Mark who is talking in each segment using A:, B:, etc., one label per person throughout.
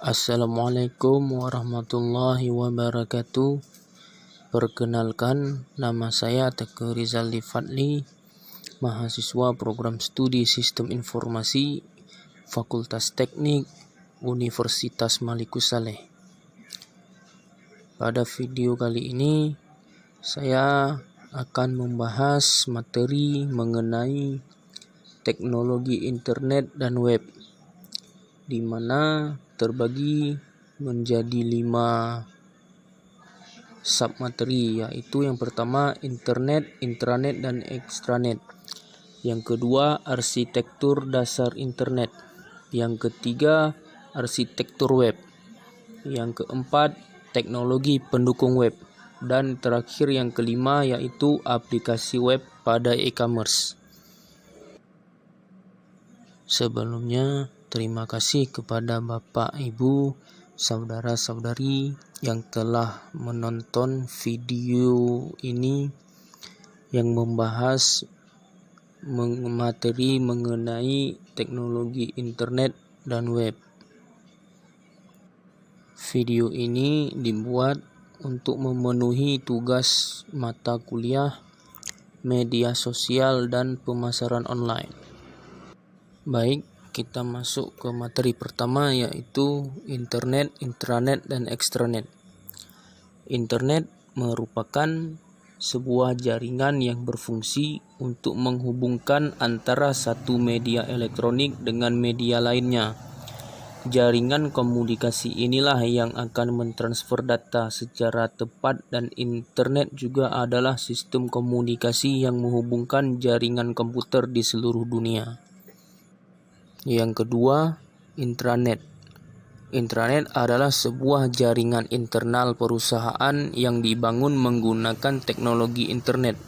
A: Assalamualaikum warahmatullahi wabarakatuh. Perkenalkan, nama saya Teguh Rizaldi Fadli, mahasiswa program studi Sistem Informasi Fakultas Teknik Universitas Malikus Saleh. Pada video kali ini, saya akan membahas materi mengenai teknologi internet dan web, di mana terbagi menjadi 5 submateri, yaitu yang pertama internet, intranet, dan ekstranet. Yang kedua arsitektur dasar internet. Yang ketiga arsitektur web. Yang keempat teknologi pendukung web. Dan terakhir yang kelima yaitu aplikasi web pada e-commerce. Sebelumnya, terima kasih kepada Bapak, Ibu, saudara-saudari yang telah menonton video ini yang membahas materi mengenai teknologi internet dan web. Video ini dibuat untuk memenuhi tugas mata kuliah media sosial dan pemasaran online. Baik, kita masuk ke materi pertama, yaitu internet, intranet, dan ekstranet. Internet merupakan sebuah jaringan yang berfungsi untuk menghubungkan antara satu media elektronik dengan media lainnya. Jaringan komunikasi inilah yang akan mentransfer data secara tepat, dan internet juga adalah sistem komunikasi yang menghubungkan jaringan komputer di seluruh dunia. Yang kedua, intranet. Intranet adalah sebuah jaringan internal perusahaan yang dibangun menggunakan teknologi internet.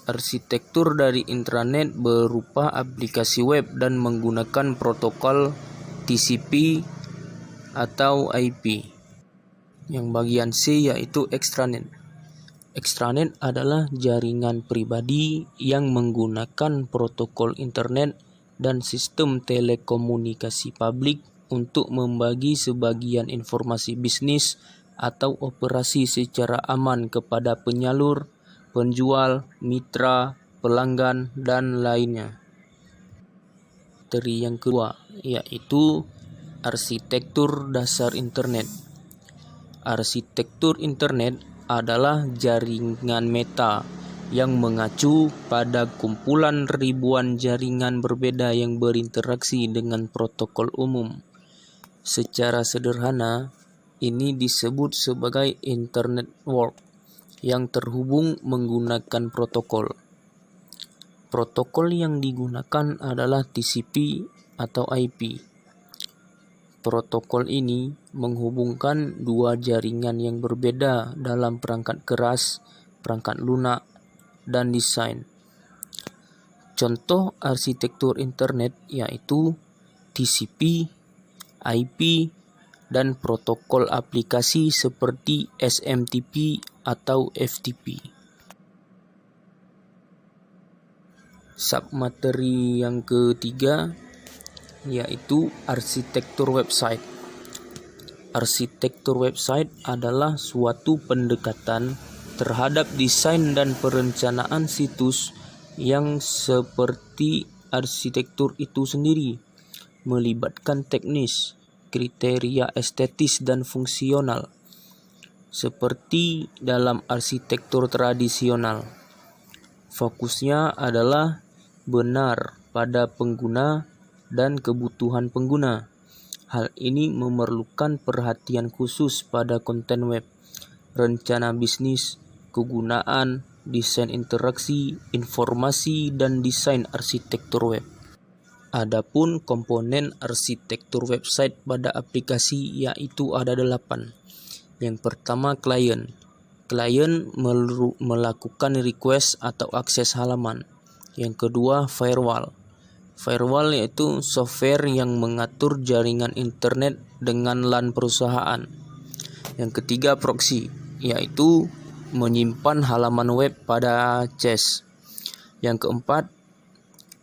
A: Arsitektur dari intranet berupa aplikasi web dan menggunakan protokol TCP atau IP. Yang bagian C yaitu ekstranet. Ekstranet adalah jaringan pribadi yang menggunakan protokol internet dan sistem telekomunikasi publik untuk membagi sebagian informasi bisnis atau operasi secara aman kepada penyalur, penjual, mitra, pelanggan, dan lainnya. Materi yang kedua yaitu arsitektur dasar internet. Arsitektur internet adalah jaringan meta yang mengacu pada kumpulan ribuan jaringan berbeda yang berinteraksi dengan protokol umum. Secara sederhana, ini disebut sebagai internet network yang terhubung menggunakan protokol. Protokol yang digunakan adalah TCP atau IP. Protokol ini menghubungkan dua jaringan yang berbeda dalam perangkat keras, perangkat lunak, dan desain. Contoh arsitektur internet yaitu TCP, IP, dan protokol aplikasi seperti SMTP atau FTP. Submateri yang ketiga yaitu arsitektur website. Arsitektur website adalah suatu pendekatan terhadap desain dan perencanaan situs yang seperti arsitektur itu sendiri, melibatkan teknis, kriteria estetis dan fungsional, seperti dalam arsitektur tradisional. Fokusnya adalah benar pada pengguna dan kebutuhan pengguna. Hal ini memerlukan perhatian khusus pada konten web, rencana bisnis, kegunaan, desain interaksi, informasi, dan desain arsitektur web. Adapun komponen arsitektur website pada aplikasi yaitu ada 8. Yang pertama klien. Klien melakukan request atau akses halaman. Yang kedua firewall. Firewall yaitu software yang mengatur jaringan internet dengan LAN perusahaan. Yang ketiga proxy, yaitu menyimpan halaman web pada cache. Yang keempat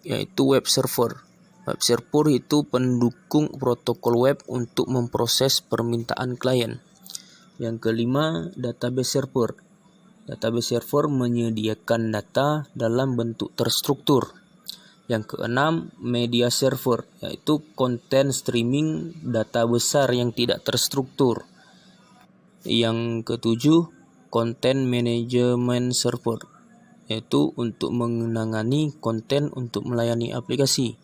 A: yaitu web server. Web server itu pendukung protokol web untuk memproses permintaan klien. Yang kelima, database server. Database server menyediakan data dalam bentuk terstruktur. Yang keenam, media server, yaitu konten streaming data besar yang tidak terstruktur. Yang ketujuh, content management server, yaitu untuk menangani konten untuk melayani aplikasi.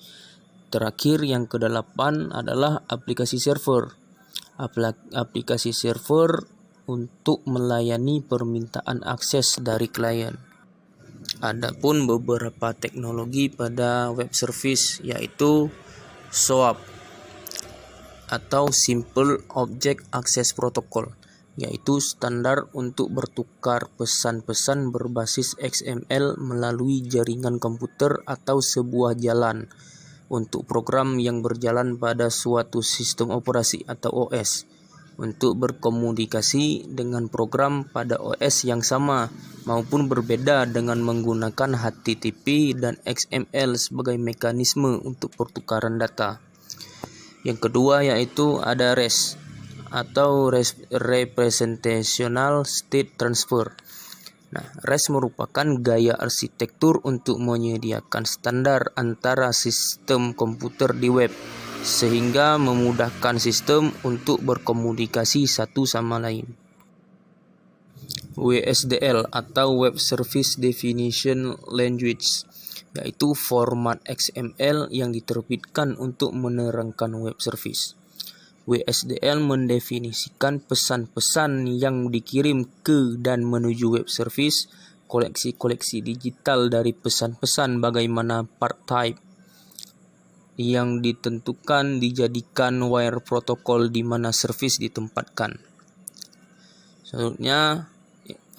A: Terakhir, yang kedelapan adalah aplikasi server. Aplikasi server untuk melayani permintaan akses dari klien. Adapun beberapa teknologi pada web service yaitu SOAP atau Simple Object Access Protocol, yaitu standar untuk bertukar pesan-pesan berbasis XML melalui jaringan komputer atau sebuah jalan untuk program yang berjalan pada suatu sistem operasi atau OS untuk berkomunikasi dengan program pada OS yang sama maupun berbeda dengan menggunakan HTTP dan XML sebagai mekanisme untuk pertukaran data. Yang kedua yaitu ada REST atau Representational State Transfer. Nah, REST merupakan gaya arsitektur untuk menyediakan standar antara sistem komputer di web sehingga memudahkan sistem untuk berkomunikasi satu sama lain. WSDL atau Web Service Definition Language, yaitu format XML yang diterbitkan untuk menerangkan web service. WSDL mendefinisikan pesan-pesan yang dikirim ke dan menuju web service, koleksi-koleksi digital dari pesan-pesan bagaimana part type yang ditentukan dijadikan wire protocol di mana service ditempatkan. Selanjutnya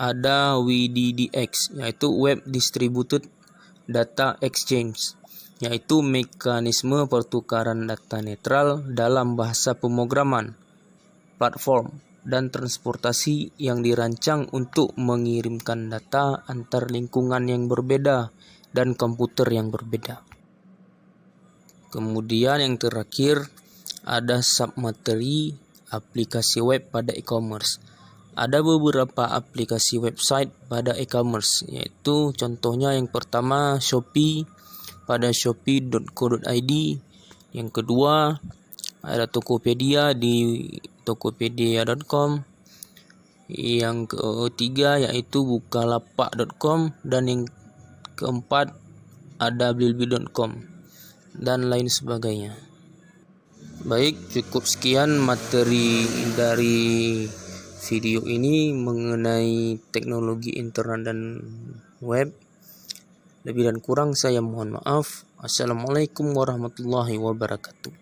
A: ada WDDX, yaitu Web Distributed Data Exchange, yaitu mekanisme pertukaran data netral dalam bahasa pemrograman, platform, dan transportasi yang dirancang untuk mengirimkan data antar lingkungan yang berbeda dan komputer yang berbeda. Kemudian yang terakhir ada submateri aplikasi web pada e-commerce. Ada beberapa aplikasi website pada e-commerce, yaitu contohnya yang pertama Shopee pada shopee.co.id, yang kedua ada Tokopedia di tokopedia.com, yang ketiga yaitu bukalapak.com, dan yang keempat ada blibli.com dan lain sebagainya. Baik, cukup sekian materi dari video ini mengenai teknologi internet dan web. Lebih dan kurang saya mohon maaf. Assalamualaikum warahmatullahi wabarakatuh.